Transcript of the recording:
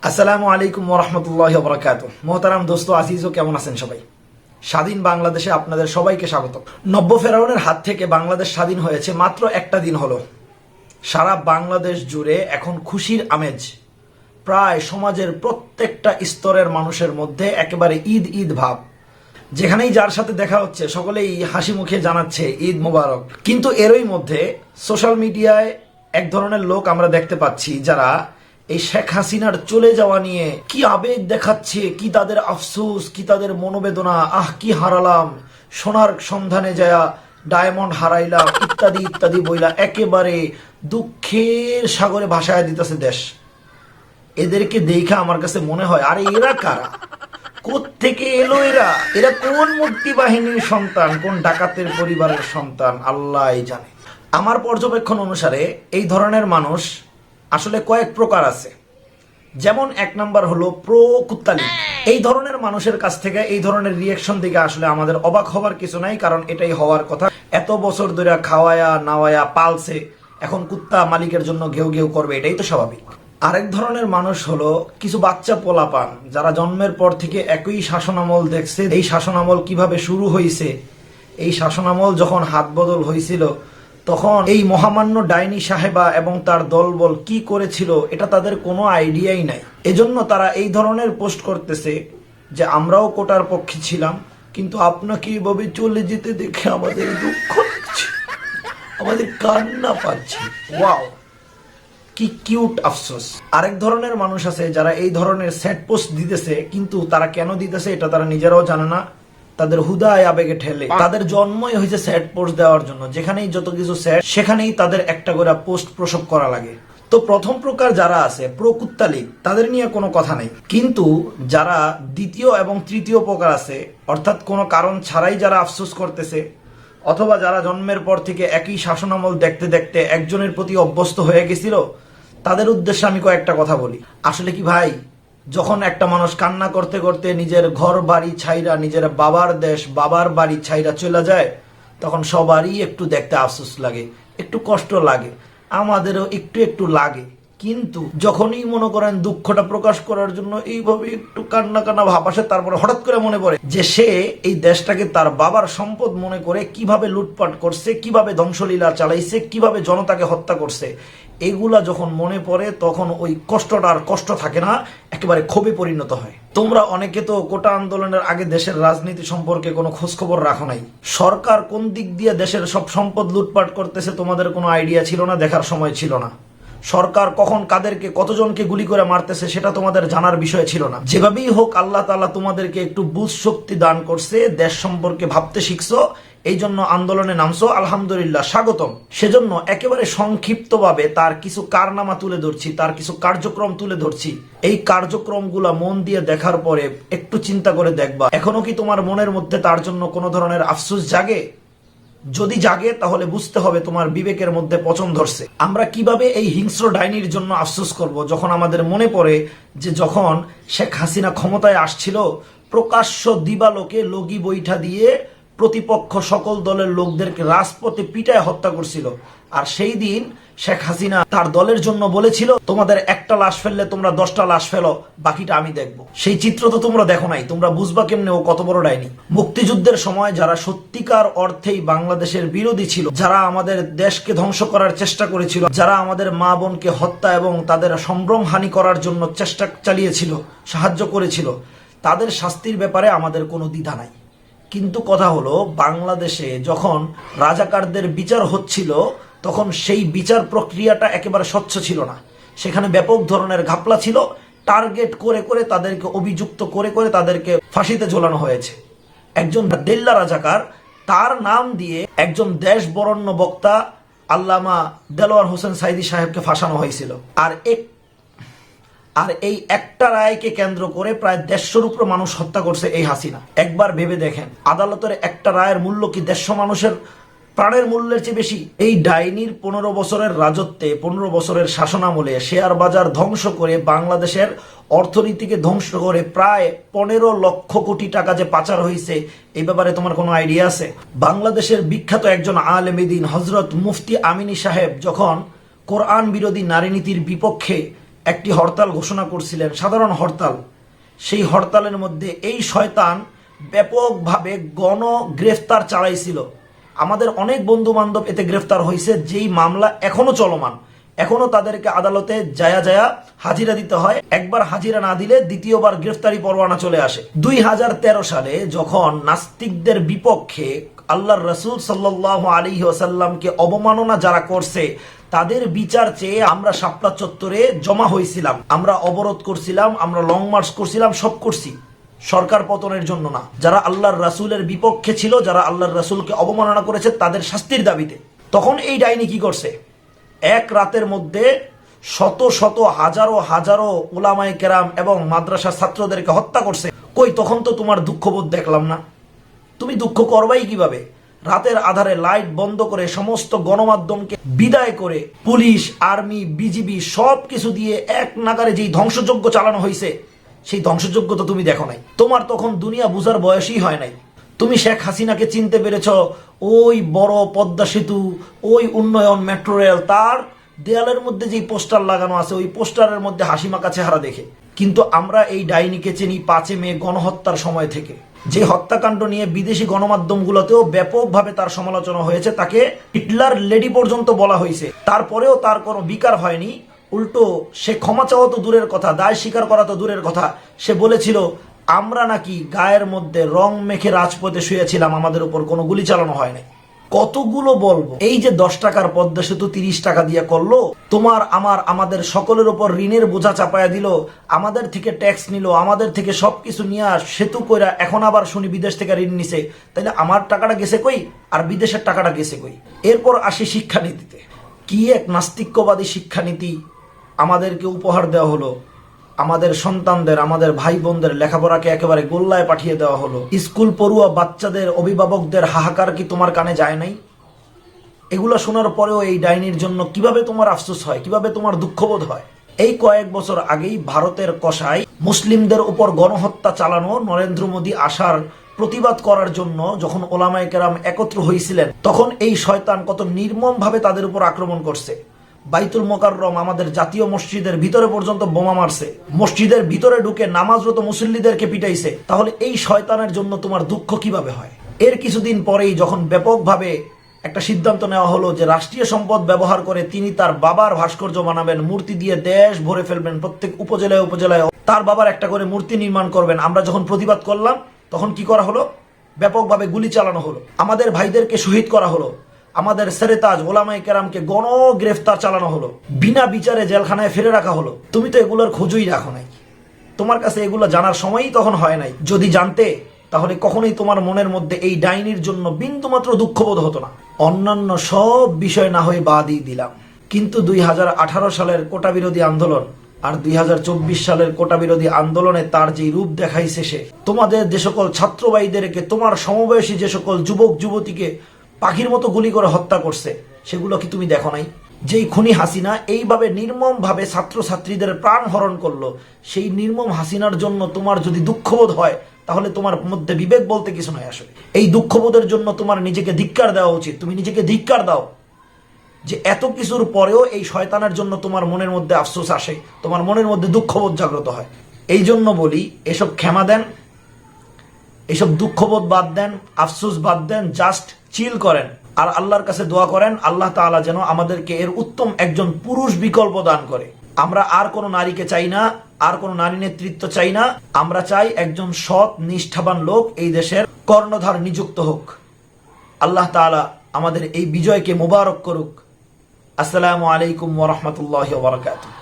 আসসালামু আলাইকুম ওয়া রাহমাতুল্লাহি ওয়া বারাকাতুহু। মোহতারাম দোস্ত আজিজও, কেমন আছেন সবাই? স্বাধীন বাংলাদেশে আপনাদের সবাইকে স্বাগত। নব্য ফেরাউনের হাত থেকে বাংলাদেশ স্বাধীন হয়েছে মাত্র একটা দিন হলো। সারা বাংলাদেশ জুড়ে এখন খুশির আমেজ। প্রায় সমাজের প্রত্যেকটা স্তরের মানুষের মধ্যে একেবারে ঈদ ঈদ ভাব। যেখানেই যার সাথে দেখা হচ্ছে সকলেই হাসি মুখে জানাচ্ছে ঈদ মোবারক। কিন্তু এরই মধ্যে সোশ্যাল মিডিয়ায় এক ধরনের লোক আমরা দেখতে পাচ্ছি যারা এই শেখ হাসিনার চলে যাওয়া নিয়ে কি আবেগ দেখাচ্ছে, কি তাদের আফসোস, কি তাদের মনোবেদনা, কি হারালাম, সোনার সন্ধানে যায়া ডায়মন্ড হারাইলাম, ইত্যাদি ইত্যাদি বইলা একেবারে দুঃখের সাগরে ভাসায় দিতেছে দেশ। এদেরকে দেখে আমার কাছে মনে হয়, আরে এরা কারা, কোত্থেকে এলো এরা? এরা কোন মুক্তি বাহিনীর সন্তান, কোন ডাকাতের পরিবারের সন্তান, আল্লাহ জানে। আমার পর্যবেক্ষণ অনুসারে এই ধরনের মানুষ আসলে কয়েক প্রকার আছে। যেমন এক নাম্বার হলো প্রো কুত্তালি। এই ধরনের মানুষের কাছ থেকে এই ধরনের রিয়েকশন দিকে আসলে আমাদের অবাক হবার কিছু নাই, কারণ এটাই হওয়ার কথা। এত বছর ধরে খাওয়ায়া নাওয়ায়া পালছে, এখন কুত্তা মালিকের জন্য ঘেউ ঘেউ করবে, এটাই তো স্বাভাবিক। আরেক ধরনের মানুষ হলো কিছু বাচ্চা পোলাপান, যারা জন্মের পর থেকে একই শাসনামল দেখছে। এই শাসনামল কিভাবে শুরু হয়েছে, এই শাসনামল যখন হাত বদল হয়েছিল তখন এই মহামান্য ডাইনি সাহেবা এবং তার দলবল কি করেছিল এটা তাদের কোনো আইডিয়াই নাই। এজন্য তারা এই ধরনের পোস্ট করতেছে যে আমরাও কোটার পক্ষে ছিলাম, কিন্তু আপনাকে এইভাবে চলে যেতে দেখে আমাদের দুঃখ লাগছে, আমাদের কান্না পাচ্ছে। ওয়াও, কি কিউট আফসোস। আরেক ধরনের মানুষ আছে যারা এই ধরনের স্যাড পোস্ট দিতেছে, কিন্তু তারা কেন দিতেছে এটা তারা নিজেরাও জানে না। তাদের হুদায় আবেগে ঠেলে। তাদের জন্মই হয়েছে স্যাড পোস্ট দেওয়ার জন্য। যেখানেই যত কিছু স্যাড, সেখানেই তাদের একটা করে পোস্ট প্রসব করা লাগে। তো প্রথম প্রকার যারা আছে প্রকুত্তালিক, তাদের নিয়ে কোনো কথা নেই। কিন্তু যারা দ্বিতীয় এবং তৃতীয় প্রকার আছে, অর্থাৎ কোনো কারণ ছাড়াই যারা আফসোস করতেছে, অথবা যারা জন্মের পর থেকে একই শাসনামল দেখতে দেখতে একজনের প্রতি অভ্যস্ত হয়ে গেছিল, তাদের উদ্দেশ্যে আমি কয়েকটা কথা বলি। আসলে কি ভাই, যখন একটা মানুষ কান্না করতে করতে নিজের ঘর বাড়ি ছাইরা, নিজের বাবার দেশ বাবার বাড়ি ছাইরা চলে যায়, তখন সবারই একটু দেখতে আফসোস লাগে, একটু কষ্ট লাগে, আমাদেরও একটু একটু লাগে। কিন্তু যখনই মনে করেন দুঃখটা প্রকাশ করার জন্য এইভাবে একটু কান্না কান্না ভাব আসে, তারপরে হঠাৎ করে মনে পড়ে যে সে এই দেশটাকে তার বাবার সম্পদ মনে করে কিভাবে লুটপাট করছে, কিভাবে ধ্বংসলীলা চালাইছে, কিভাবে জনতাকে হত্যা করছে, এগুলা যখন মনে পড়ে তখন ওই কষ্টটা আর কষ্ট থাকে না, একেবারে ক্ষোভে পরিণত হয়। তোমরা অনেকে তো কোটা আন্দোলনের আগে দেশের রাজনীতি সম্পর্কে কোনো খোঁজ খবর রাখো নাই। সরকার কোন দিক দিয়ে দেশের সব সম্পদ লুটপাট করতেছে তোমাদের কোনো আইডিয়া ছিল না, দেখার সময় ছিল না। সরকার কখন কাদেরকে কতজনকে গুলি করে মারতেছে সেটা তোমাদের জানার বিষয় ছিল না। যেভাবেই হোক আল্লাহ তাআলা তোমাদেরকে একটু বুঝ শক্তি দান করছে, দেশ সম্পর্কে ভাবতে শিখছো, এই জন্য আন্দোলনে নামছো, আলহামদুলিল্লাহ, স্বাগতম। সেজন্য একেবারে সংক্ষিপ্তভাবে তার কিছু কারনামা তুলে ধরছি, তার কিছু কার্যক্রম তুলে ধরছি। এই কার্যক্রমগুলা মন দিয়ে দেখার পরে একটু চিন্তা করে দেখবা, এখনো কি তোমার মনের মধ্যে তার জন্য কোনো ধরনের আফসোস জাগে? যদি জাগে তাহলে বুঝতে হবে তোমার বিবেকের মধ্যে পচন ধরছে। আমরা কিভাবে এই হিংস্র ডাইনির জন্য আফসোস করব, যখন আমাদের মনে পড়ে যে যখন শেখ হাসিনা ক্ষমতায় আসছিল, প্রকাশ্য দিবালোকে লগি বৈঠা দিয়ে প্রতিপক্ষ সকল দলের লোকদেরকে রাজপথে পিটায় হত্যা করছিল। আর সেই দিন শেখ হাসিনা তার দলের জন্য বলেছিল, তোমাদের একটা লাশ ফেললে তোমরা 10টা লাশ ফেলো, বাকিটা আমি দেখবো। সেই চিত্র তো তোমরা দেখো নাই, তোমরা বুঝবা কেমনে ও কত বড় ডাইনি। মুক্তিযুদ্ধের সময় যারা সত্যিকার অর্থেই বাংলাদেশের বিরোধী ছিল, যারা আমাদের দেশকে ধ্বংস করার চেষ্টা করেছিল, যারা আমাদের মা বোনকে হত্যা এবং তাদের সম্ভ্রম হানি করার জন্য চেষ্টা চালিয়েছিল, সাহায্য করেছিল, তাদের শাস্তির ব্যাপারে আমাদের কোনো দ্বিধা নাই। কিন্তু কথা হলো, বাংলাদেশে যখন রাজাকারদের বিচার হচ্ছিল তখন সেই বিচার প্রক্রিয়াটা একেবারে স্বচ্ছ ছিল না। সেখানে ব্যাপক ধরনের ঘাপলা ছিল, টার্গেট করে করে তাদেরকে অভিযুক্ত করে করে তাদেরকে ফাঁসিতে ঝোলানো হয়েছে। একজন দেল্লা রাজাকার, তার নাম দিয়ে একজন দেশ বরণ্য বক্তা আল্লামা দেলোয়ার হোসেন সাইদি সাহেবকে ফাঁসানো হয়েছিল। আর এই একটা রায়কে কেন্দ্র করে প্রায় 150 উপর মানুষ হত্যা করছে এই হাসিনা। একবার ভেবে দেখেন, আদালতের একটা রায়ের মূল্য কি 150 মানুষের প্রাণের মূল্যের চেয়ে বেশি? এই ডাইনির 15 বছরের রাজত্বে, 15 বছরের শাসনামলে শেয়ার বাজার ধ্বংস করে, বাংলাদেশের অর্থনীতিকে ধ্বংস করে প্রায় 15 লক্ষ কোটি টাকা যে পাচার হয়েছে, এই ব্যাপারে তোমার কোনো আইডিয়া আছে? বাংলাদেশের বিখ্যাত একজন আলেম দ্বীন হযরত মুফতি আমিনী সাহেব যখন কোরআন বিরোধী নারী নীতির বিপক্ষে একটি হরতাল ঘোষণা করছিলেন, সাধারণ হরতাল। সেই হরতালের মধ্যে এই শয়তান ব্যাপকভাবে গণ গ্রেফতার চালাইছিল। আমাদের অনেক বন্ধু বান্ধব এতে গ্রেফতার হয়েছে, যেই মামলা এখনো চলমান। এখনো তাদেরকে আদালতে যায়া হাজিরা দিতে হয়। একবার হাজিরা না দিলে দ্বিতীয়বার গ্রেফতারি পরোয়ানা চলে আসে। 2013 সালে যখন নাস্তিকদের বিপক্ষে আল্লাহর রাসূল সাল্লাল্লাহু আলাইহি ওয়াসাল্লামকে অবমাননা যারা করছে তাদের বিচার চেয়ে আমরা শাপলা চত্বরে জমা হয়েছিলাম। আমরা অবরোধ করছিলাম, আমরা লং মার্চ করছিলাম, সব করছি সরকার পতনের জন্য না। যারা আল্লাহর রাসূলের বিপক্ষে ছিল, যারা আল্লাহর রাসূলকে অবমাননা করেছে তাদের শাস্তির দাবিতে। তখন এই ডাইনি কি করছে? এক রাতের মধ্যে শত শত হাজারো হাজারো উলামায়ে কেরাম এবং মাদ্রাসা ছাত্রদেরকে হত্যা করছে। কই, তখন তো তোমার দুঃখবোধ দেখলাম না। তুমি দুঃখ করবাই কিভাবে? রাতের আধারে লাইট বন্ধ করে সমস্ত গণমাধ্যমকে বিদায় করে পুলিশ, আর্মি, বিজিবি সব কিছু দিয়ে এক নাগারে যেই ধ্বংসযজ্ঞ চালানো হয়েছে, সেই ধ্বংসযজ্ঞ তো তুমি দেখো নাই। তোমার তখন দুনিয়া বুঝার বয়সই হয় নাই। তুমি শেখ হাসিনাকে চিনতে পেরেছ ওই বড় পদ্মা সেতু, ওই উন্নয়ন, মেট্রো রেল, তার দেয়ালের মধ্যে যেই পোস্টার লাগানো আছে ওই পোস্টারের মধ্যে হাসিমাখা চেহারা দেখে। কিন্তু আমরা এই ডাইনিকে চিনি 5 মে গণহত্যার সময় থেকে। যে হত্যাকাণ্ড নিয়ে বিদেশি গণমাধ্যমগুলোতেও ব্যাপকভাবে তার সমালোচনা হয়েছে, তাকে হিটলার লেডি পর্যন্ত বলা হয়েছে। তারপরেও তার কোনো বিকার হয়নি। উল্টো সে ক্ষমা চাওয়া তো দূরের কথা, দায় স্বীকার করা তো দূরের কথা। সে বলেছিল আমরা নাকি গায়ের মধ্যে রং মেখে রাজপথে শুয়েছিলাম, আমাদের উপর কোনো গুলি চালানো হয়নি। কতগুলো বলবো? এই যে 10 টাকার পদ্মা সেতু 30 টাকা দিয়ে করলো, তোমার আমাদের সকলের উপর ঋণের বোঝা চাপায়া দিল, আমাদের থেকে ট্যাক্স নিল, আমাদের থেকে সবকিছু নিয়ে সেতু কইরা এখন আবার শুনি বিদেশ থেকে ঋণ নিছে। তাইলে আমার টাকাটা গেছে কই আর বিদেশের টাকাটা গেছে কই? এরপর আসি শিক্ষানীতিতে। কি এক নাস্তিক্যবাদী শিক্ষানীতি আমাদেরকে উপহার দেওয়া হলো। আমাদের সন্তানদের, আমাদের ভাই বোনদের লেখাপড়াকে একেবারে গোল্লায় পাঠিয়ে দেওয়া হলো। স্কুল পড়ুয়া বাচ্চাদের, অভিভাবকদের হাহাকার কি তোমার কানে যায় নাই? এগুলো শোনার পরেও এই ডাইনির জন্য কিভাবে তোমার আফসোস হয়, কিভাবে তোমার দুঃখবোধ হয়? এই কয়েক বছর আগেই ভারতের কসাই মুসলিমদের উপর গণহত্যা চালানো নরেন্দ্র মোদী আসার প্রতিবাদ করার জন্য যখন ওলামায়ে কেরাম একত্র হয়েছিলেন, তখন এই শয়তান কত নির্মমভাবে তাদের উপর আক্রমণ করছে। বাইতুল মোকাররম, আমাদের জাতীয় মসজিদের ভিতরে পর্যন্ত বোমা মারছে, মসজিদের ভিতরে ঢুকে নামাজরত মুসল্লিদেরকে পিটাইছে। তাহলে এই শয়তানের জন্য তোমার দুঃখ কিভাবে হয়? এর কিছুদিন পরেই যখন ব্যাপকভাবে একটা সিদ্ধান্ত নেওয়া হলো যে রাষ্ট্রীয় সম্পদ ব্যবহার করে তিনি তার বাবার ভাস্কর্য বানাবেন, মূর্তি দিয়ে দেশ ভরে ফেলবেন, প্রত্যেক উপজেলায় উপজেলায় তার বাবার একটা করে মূর্তি নির্মাণ করবেন। আমরা যখন প্রতিবাদ করলাম তখন কি করা হলো? ব্যাপকভাবে গুলি চালানো হলো, আমাদের ভাইদেরকে শহীদ করা হলো, আমাদের সেরেতাজ ওলামায়ে কেরামকে গণ গ্রেফতার চালানো হলো, বিনা বিচারে জেলখানায় ফেলে রাখা হলো। তুমি তো এগুলোর খোঁজই রাখো নাই, তোমার কাছে এগুলো জানার সময়ই তখন হয় নাই। যদি জানতে তাহলে কখনোই তোমার মনের মধ্যে এই ডাইনির জন্য বিন্দুমাত্র দুঃখবোধ হতো না। অন্যান্য সব বিষয় না হয়ে বাদই দিলাম, কিন্তু 2018 সালের কোটা বিরোধী আন্দোলন আর 2024 সালের কোটা বিরোধী আন্দোলনে তার যে রূপ দেখাইছে, সে তোমাদের যে সকল ছাত্র ভাইদেরকে, তোমার সমবয়সী যে সকল যুবক যুবতীকে পাখির মতো গুলি করে হত্যা করছে, সেগুলো কি তুমি দেখো নাই? যেই খুনি হাসিনা এইভাবে নির্মম ভাবে ছাত্রছাত্রীদের প্রাণ হরণ করলো, সেই নির্মম হাসিনার জন্য তোমার যদি দুঃখবোধ হয় তাহলে তোমার মধ্যে বিবেক বলতে কিছু নয়। আসলে এই দুঃখবোধের জন্য তোমার নিজেকে ধিক্কার দেওয়া উচিত। তুমি নিজেকে ধিক্কার দাও যে এত কিছুর পরেও এই শয়তানের জন্য তোমার মনের মধ্যে আফসোস আসে, তোমার মনের মধ্যে দুঃখবোধ জাগ্রত হয়। এই জন্য বলি, এসব ক্ষমা দেন, এসব দুঃখবোধ বাদ দেন, আফসোস বাদ দেন, জাস্ট চিল করেন আর আল্লাহর কাছে দোয়া করেন আল্লাহ তাআলা যেন আমাদেরকে এর উত্তম একজন পুরুষ বিকল্প দান করে। আমরা আর কোনো নারীকে চাই না, আর কোনো নারী নেতৃত্ব চাই না। আমরা চাই একজন সৎ নিষ্ঠাবান লোক এই দেশের কর্ণধার নিযুক্ত হোক। আল্লাহ তাআলা আমাদের এই বিজয়কে মোবারক করুক। আসসালামু আলাইকুম ওয়া রাহমাতুল্লাহি ওয়া বারাকাতুহু।